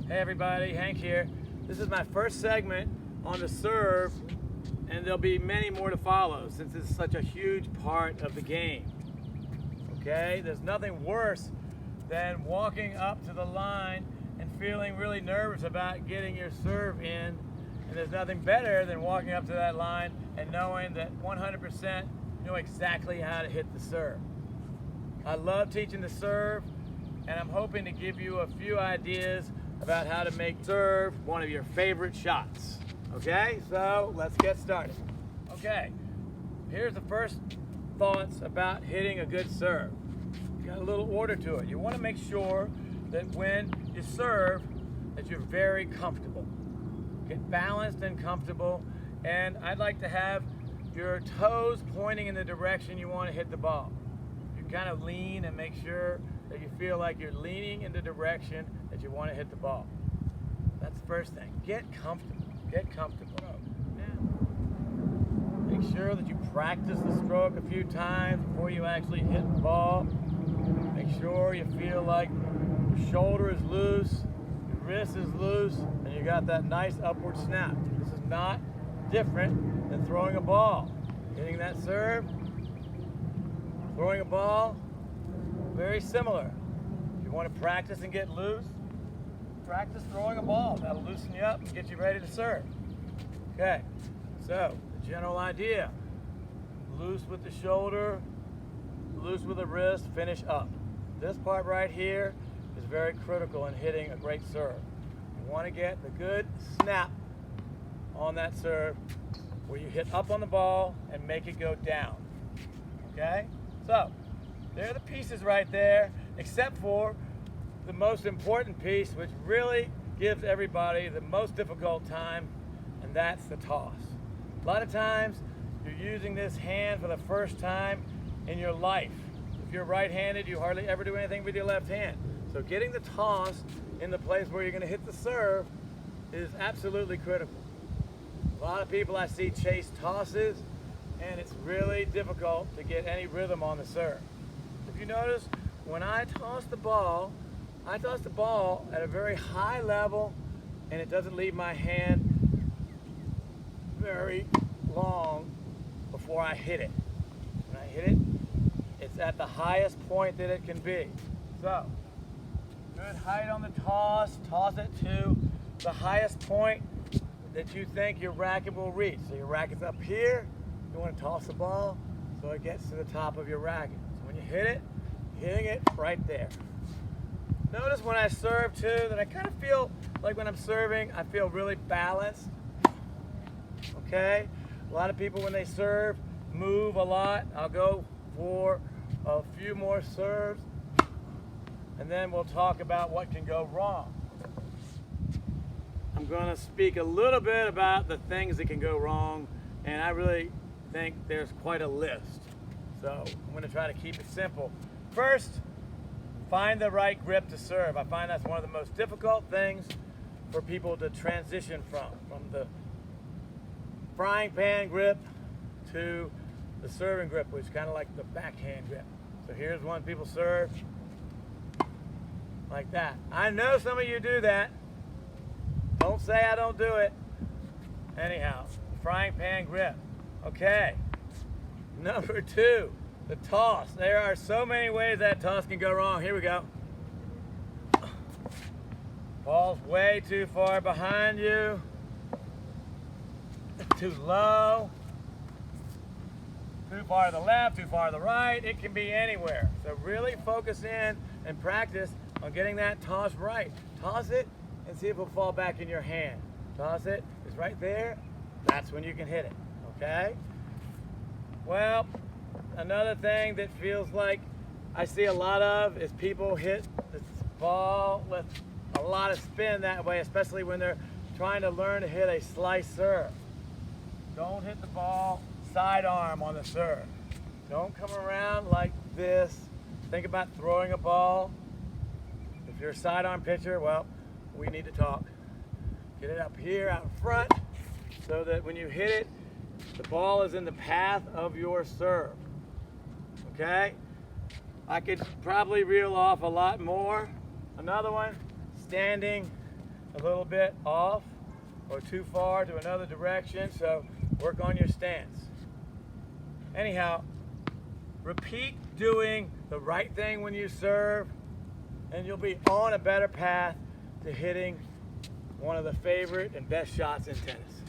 Hey everybody, Hank here. This is my first segment on the serve, and there'll be many more to follow since it's such a huge part of the game. Okay, there's nothing worse than walking up to the line and feeling really nervous about getting your serve in, and there's nothing better than walking up to that line and knowing that 100% you know exactly how to hit the serve. I love teaching the serve, and I'm hoping to give you a few ideas about how to make serve one of your favorite shots. Okay, so let's get started. Okay, here's the first thoughts about hitting a good serve. You got a little order to it. You want to make sure that when you serve that you're very comfortable. Get balanced and comfortable, and I'd like to have your toes pointing in the direction you want to hit the ball. You kind of lean and make sure that you feel like you're leaning in the direction that you want to hit the ball. That's the first thing. Get comfortable. Get comfortable. Now, make sure that you practice the stroke a few times before you actually hit the ball. Make sure you feel like your shoulder is loose, your wrist is loose, and you got that nice upward snap. This is not different than throwing a ball. Hitting that serve, throwing a ball, very similar. If you want to practice and get loose, practice throwing a ball. That'll loosen you up and get you ready to serve. Okay, so the general idea, loose with the shoulder, loose with the wrist, finish up. This part right here is very critical in hitting a great serve. You want to get the good snap on that serve where you hit up on the ball and make it go down. Okay, so there are the pieces right there, except for the most important piece, which really gives everybody the most difficult time, and that's the toss. A lot of times, you're using this hand for the first time in your life. If you're right-handed, you hardly ever do anything with your left hand. So getting the toss in the place where you're going to hit the serve is absolutely critical. A lot of people I see chase tosses, and it's really difficult to get any rhythm on the serve. If you notice, when I toss the ball at a very high level, and it doesn't leave my hand very long before I hit it. When I hit it, it's at the highest point that it can be. So, good height on the toss it to the highest point that you think your racket will reach. So your racket's up here, you want to toss the ball so it gets to the top of your racket. So when you hit it, hitting it right there. Notice when I serve too that I kind of feel like when I'm serving, I feel really balanced. Okay? A lot of people when they serve move a lot. I'll go for a few more serves, and then we'll talk about what can go wrong. I'm going to speak a little bit about the things that can go wrong, and I really think there's quite a list. So I'm going to try to keep it simple. First, find the right grip to serve. I find that's one of the most difficult things for people to transition from the frying pan grip to the serving grip, which is kind of like the backhand grip. So here's one people serve like that. I know some of you do that. Don't say I don't do it. Anyhow, frying pan grip. Okay. Number two, the toss. There are so many ways that toss can go wrong. Here we go. Ball's way too far behind you. Too low. Too far to the left, too far to the right. It can be anywhere. So really focus in and practice on getting that toss right. Toss it and see if it'll fall back in your hand. Toss it. It's right there. That's when you can hit it. Okay? Well, another thing that feels like I see a lot of is people hit the ball with a lot of spin that way, especially when they're trying to learn to hit a slice serve. Don't hit the ball sidearm on the serve. Don't come around like this. Think about throwing a ball. If you're a sidearm pitcher, well, we need to talk. Get it up here out in front so that when you hit it, the ball is in the path of your serve. Okay? I could probably reel off a lot more. Another one, standing a little bit off or too far to another direction, so work on your stance. Anyhow, repeat doing the right thing when you serve, and you'll be on a better path to hitting one of the favorite and best shots in tennis.